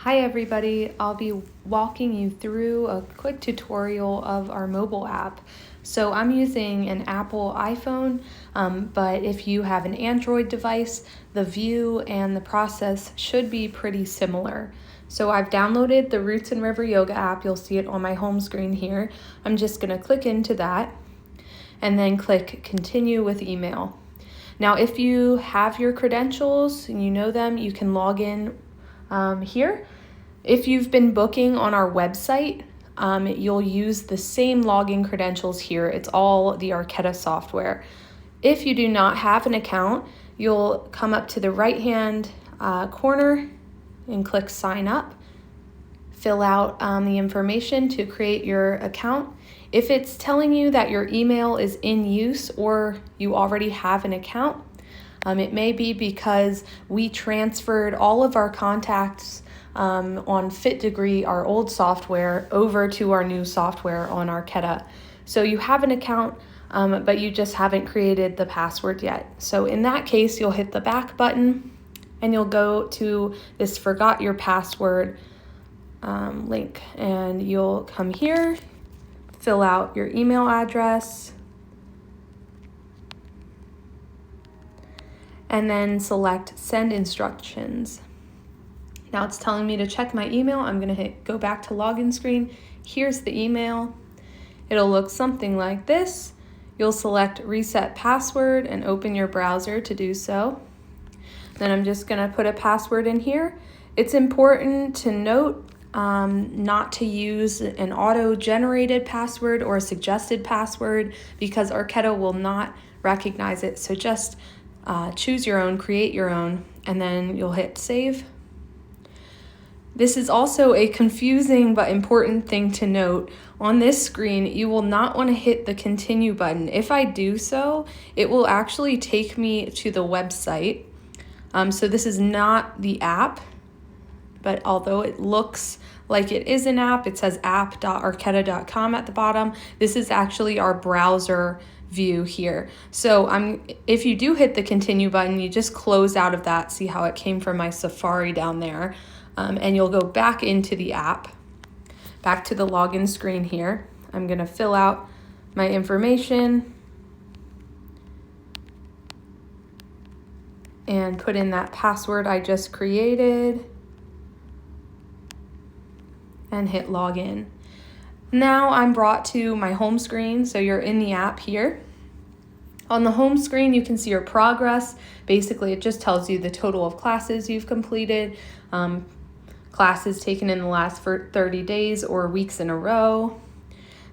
Hi everybody, I'll be walking you through a quick tutorial of our mobile app. So I'm using an Apple iPhone, but if you have an Android device, the view and the process should be pretty similar. So I've downloaded the Roots and River Yoga app. You'll see it on my home screen here. I'm just going to click into that and then click continue with email. Now if you have your credentials and you know them, you can log in here. If you've been booking on our website, you'll use the same login credentials here. It's all the Arketa software. If you do not have an account, you'll come up to the right-hand corner and click sign up. Fill out the information to create your account. If it's telling you that your email is in use or you already have an account, it may be because we transferred all of our contacts on Fit Degree, our old software, over to our new software on Arketa. So you have an account, but you just haven't created the password yet. So in that case, you'll hit the back button and you'll go to this forgot your password link, and you'll come here, fill out your email address, and then select send instructions. Now it's telling me to check my email. I'm going to hit go back to login screen. Here's the email. It'll look something like this. You'll select reset password and open your browser to do so. Then I'm just going to put a password in here. It's important to note not to use an auto-generated password or a suggested password because Arketa will not recognize it. So just choose your own, create your own, and then you'll hit save. This is also a confusing but important thing to note. On this screen, you will not want to hit the continue button. If I do so, it will actually take me to the website. So this is not the app, but although it looks like it is an app, it says app.arketa.com at the bottom. This is actually our browser view here. So if you do hit the continue button, you just close out of that. See how it came from my Safari down there. And you'll go back into the app, back to the login screen here. I'm going to fill out my information and put in that password I just created and hit login. Now I'm brought to my home screen, so you're in the app here. On the home screen, you can see your progress. Basically, it just tells you the total of classes you've completed, classes taken in the last 30 days or weeks in a row.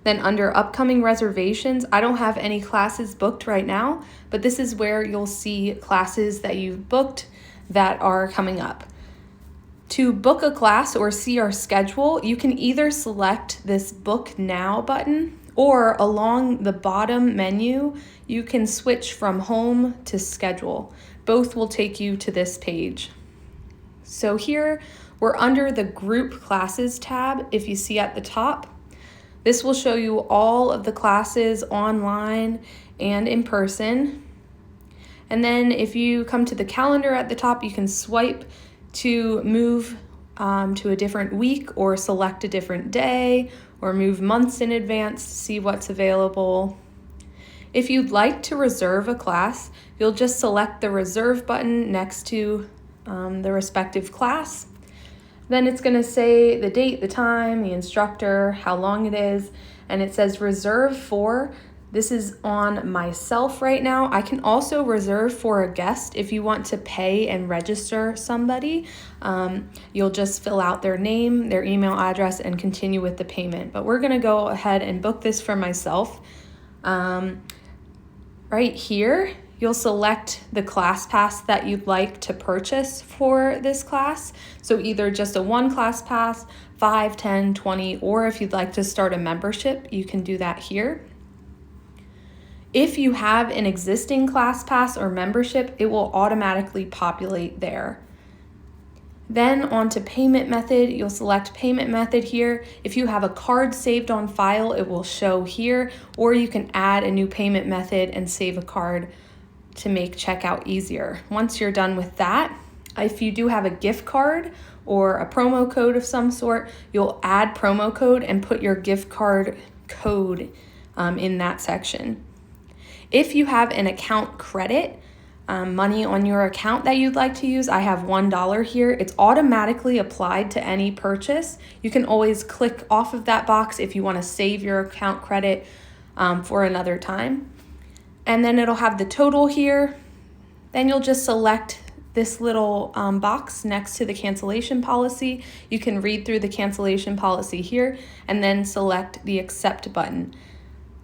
Then under upcoming reservations, I don't have any classes booked right now, but this is where you'll see classes that you've booked that are coming up. To book a class or see our schedule, you can either select this Book Now button, or along the bottom menu, you can switch from Home to Schedule. Both will take you to this page. So here, we're under the Group Classes tab, if you see at the top. This will show you all of the classes online and in person. And then if you come to the calendar at the top, you can swipe to move to a different week or select a different day or move months in advance to see what's available. If you'd like to reserve a class, you'll just select the reserve button next to the respective class. Then it's going to say the date, the time, the instructor, how long it is, and it says reserve for. This is on myself right now. I can also reserve for a guest if you want to pay and register somebody. You'll just fill out their name, their email address, and continue with the payment. But we're going to go ahead and book this for myself. Right here, you'll select the class pass that you'd like to purchase for this class. So either just a one class pass, 5, 10, 20, or if you'd like to start a membership, you can do that here. If you have an existing class pass or membership, it will automatically populate there. Then onto payment method, you'll select payment method here. If you have a card saved on file, it will show here, or you can add a new payment method and save a card to make checkout easier. Once you're done with that, if you do have a gift card or a promo code of some sort, you'll add promo code and put your gift card code in that section. If you have an account credit, money on your account that you'd like to use, I have $1 here. It's automatically applied to any purchase. You can always click off of that box if you want to save your account credit for another time. And then it'll have the total here. Then you'll just select this little box next to the cancellation policy. You can read through the cancellation policy here and then select the accept button.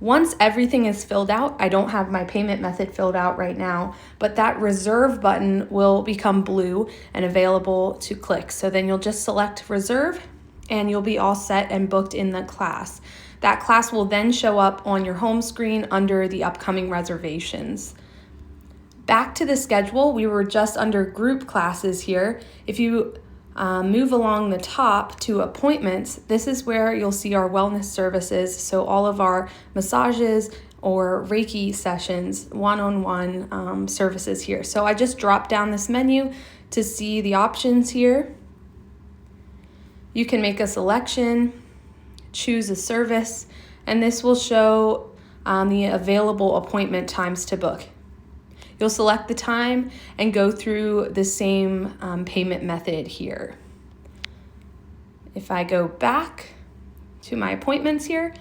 Once everything is filled out, I don't have my payment method filled out right now, but that reserve button will become blue and available to click. So then you'll just select reserve and you'll be all set and booked in the class. That class will then show up on your home screen under the upcoming reservations. Back to the schedule, we were just under group classes here. If you move along the top to appointments, this is where you'll see our wellness services. So all of our massages or Reiki sessions, one-on-one services here. So I just dropped down this menu to see the options here. You can make a selection, choose a service, and this will show the available appointment times to book. You'll select the time and go through the same payment method here. If I go back to my appointments here,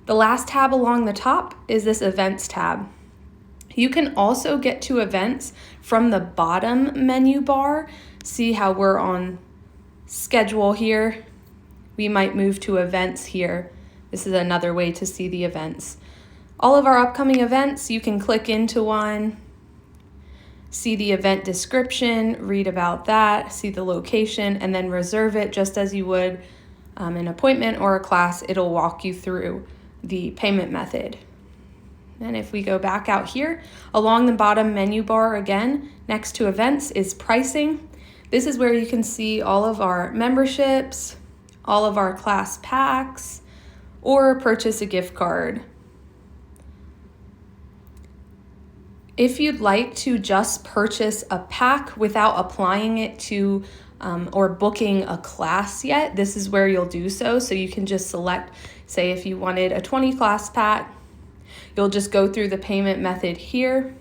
the last tab along the top is this events tab. You can also get to events from the bottom menu bar. See how we're on schedule here? We might move to events here. This is another way to see the events. All of our upcoming events, you can click into one, see the event description, read about that, see the location, and then reserve it just as you would an appointment or a class. It'll walk you through the payment method. And if we go back out here, along the bottom menu bar again, next to events is pricing. This is where you can see all of our memberships, all of our class packs, or purchase a gift card. If you'd like to just purchase a pack without applying it to or booking a class yet, this is where you'll do so. So you can just select, say if you wanted a 20 class pack, you'll just go through the payment method here.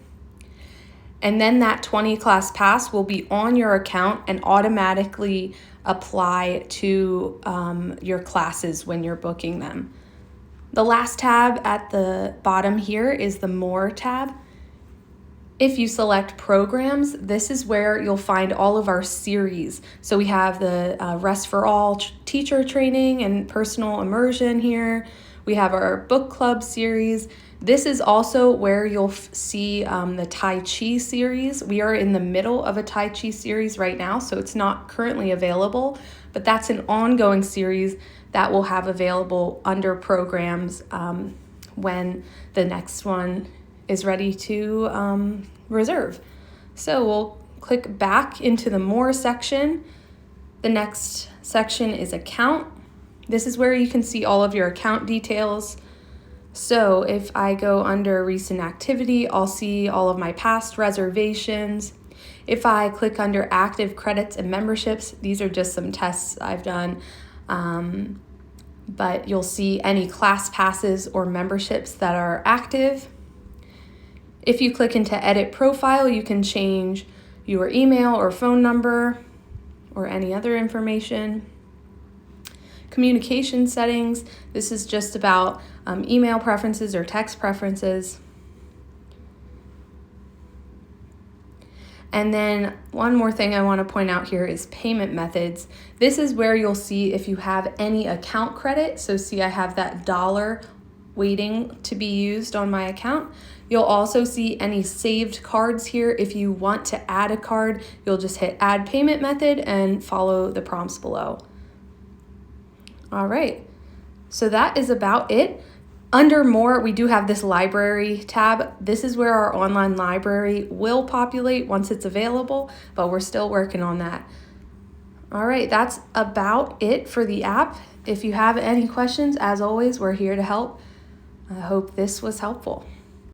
And then that 20 class pass will be on your account and automatically apply to your classes when you're booking them. The last tab at the bottom here is the More tab. If you select programs, this is where you'll find all of our series. So we have the Rest for All teacher training and personal immersion here. We have our book club series. This is also where you'll see the Tai Chi series. We are in the middle of a Tai Chi series right now, so it's not currently available, but that's an ongoing series that we'll have available under programs when the next one is ready to reserve. So we'll click back into the More section. The next section is Account. This is where you can see all of your account details. So if I go under Recent Activity, I'll see all of my past reservations. If I click under Active Credits and Memberships, these are just some tests I've done, but you'll see any class passes or memberships that are active. If you click into Edit Profile, you can change your email or phone number or any other information. Communication settings, this is just about email preferences or text preferences. And then one more thing I want to point out here is payment methods. This is where you'll see if you have any account credit. So see, I have that $1 waiting to be used on my account. You'll also see any saved cards here. If you want to add a card, you'll just hit Add Payment Method and follow the prompts below. All right, so that is about it. Under More, we do have this Library tab. This is where our online library will populate once it's available, but we're still working on that. All right, that's about it for the app. If you have any questions, as always, we're here to help. I hope this was helpful.